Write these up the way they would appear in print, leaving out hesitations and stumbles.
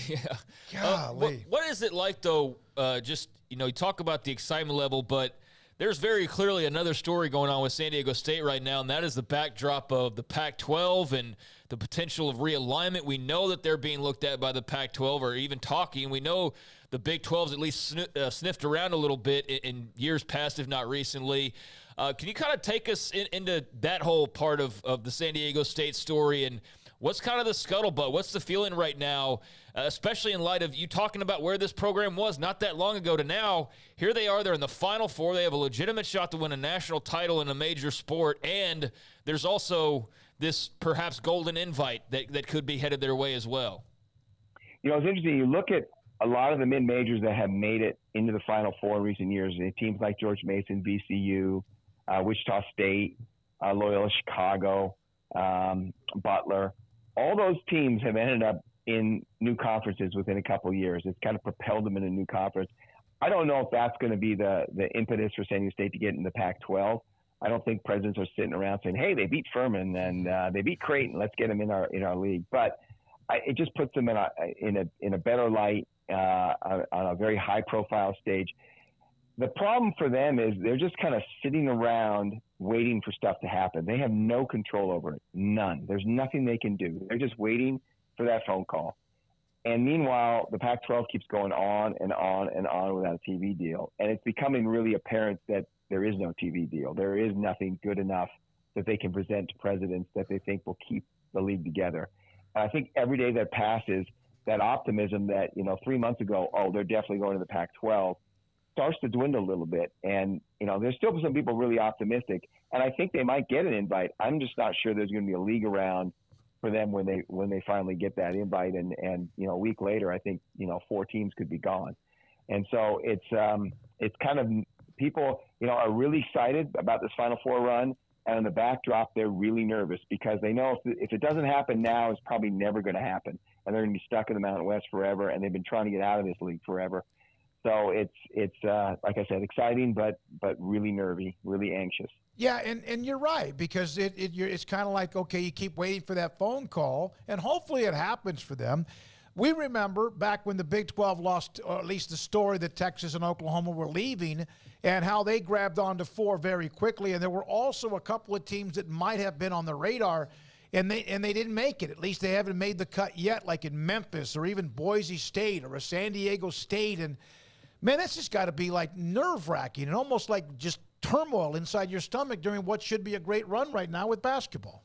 Yeah. Golly. What is it like, though, just, you talk about the excitement level, but there's very clearly another story going on with San Diego State right now, and that is the backdrop of the Pac-12 and the potential of realignment. We know that they're being looked at by the Pac-12 or even talking. We know the Big 12's at least sniffed around a little bit in years past, if not recently. Can you kind of take us into that whole part of the San Diego State story, and what's kind of the scuttlebutt? What's the feeling right now, especially in light of you talking about where this program was not that long ago to now? Here they are. They're in the Final Four. They have a legitimate shot to win a national title in a major sport, and there's also this perhaps golden invite that could be headed their way as well. It's interesting. You look at a lot of the mid-majors that have made it into the Final Four in recent years, teams like George Mason, VCU, Wichita State, Loyola Chicago, Butler. All those teams have ended up in new conferences within a couple of years. It's kind of propelled them in a new conference. I don't know if that's going to be the impetus for San Diego State to get in the Pac-12. I don't think presidents are sitting around saying, "Hey, they beat Furman and they beat Creighton. Let's get them in our league." But it just puts them in a better light on a very high-profile stage. The problem for them is they're just kind of sitting around waiting for stuff to happen. They have no control over it. None. There's nothing they can do. They're just waiting for that phone call. And meanwhile, the Pac-12 keeps going on and on and on without a TV deal. And it's becoming really apparent that there is no TV deal. There is nothing good enough that they can present to presidents that they think will keep the league together. And I think every day that passes, that optimism that, 3 months ago, they're definitely going to the Pac-12, starts to dwindle a little bit. And, there's still some people really optimistic. And I think they might get an invite. I'm just not sure there's going to be a league around for them when they finally get that invite. And a week later, I think, 4 teams could be gone. And so it's kind of people, are really excited about this Final Four run. And in the backdrop, they're really nervous because they know if it doesn't happen now, it's probably never going to happen. And they're going to be stuck in the Mountain West forever. And they've been trying to get out of this league forever. So it's like I said, exciting, but really nervy, really anxious. Yeah, and you're right, because it's kind of like, okay, you keep waiting for that phone call, and hopefully it happens for them. We remember back when the Big 12 lost, or at least the story that Texas and Oklahoma were leaving, and how they grabbed onto 4 very quickly. And there were also a couple of teams that might have been on the radar, and they didn't make it. At least they haven't made the cut yet, like in Memphis or even Boise State or a San Diego State. And man, that's just got to be like nerve-wracking and almost like just turmoil inside your stomach during what should be a great run right now with basketball.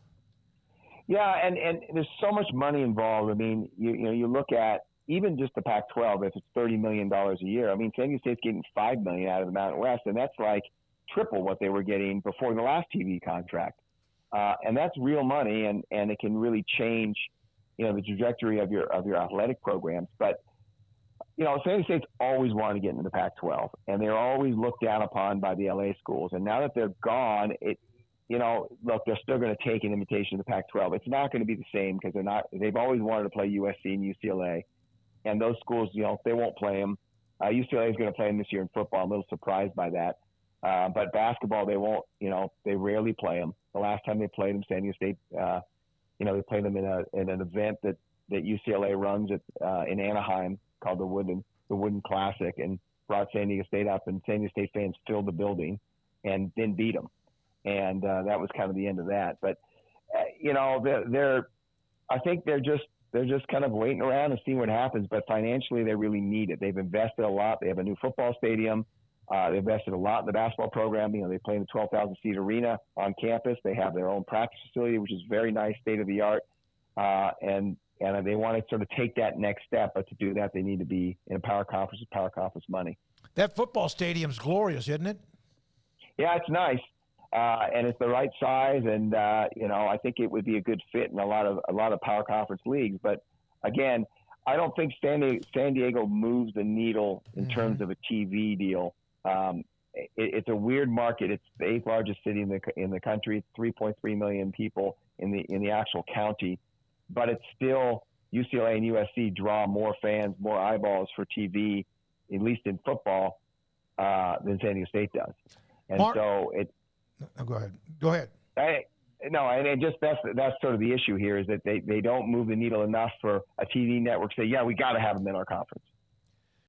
Yeah, and there's so much money involved. I mean, you look at even just the Pac-12, if it's $30 million a year. I mean, San Diego State's getting $5 million out of the Mountain West, and that's like triple what they were getting before the last TV contract. And that's real money, and it can really change, the trajectory of your athletic programs. But San Diego State's always wanted to get into the Pac-12, and they're always looked down upon by the LA schools. And now that they're gone, look, they're still going to take an invitation to the Pac-12. It's not going to be the same because they've always wanted to play USC and UCLA. And those schools, they won't play them. UCLA is going to play them this year in football. I'm a little surprised by that. But basketball, they won't, they rarely play them. The last time they played them, San Diego State, they played them in an event that UCLA runs in Anaheim called the Wooden Classic, and brought San Diego State up, and San Diego State fans filled the building and then beat them. And that was kind of the end of that. But, I think they're just kind of waiting around and seeing what happens. But financially, they really need it. They've invested a lot. They have a new football stadium. They invested a lot in the basketball program. They play in the 12,000-seat arena on campus. They have their own practice facility, which is very nice, state-of-the-art. And they want to sort of take that next step. But to do that, they need to be in a power conference with power conference money. That football stadium's glorious, isn't it? Yeah, it's nice. And it's the right size, and I think it would be a good fit in a lot of power conference leagues. But again, I don't think San Diego moves the needle in terms of a TV deal. It's a weird market. It's the 8th largest city in the country. It's 3.3 million people in the actual county, but it's still UCLA and USC draw more fans, more eyeballs for TV, at least in football, than San Diego State does. And so it. No, go ahead. No, and just that's sort of the issue here is that they don't move the needle enough for a TV network to say, yeah, we got to have them in our conference.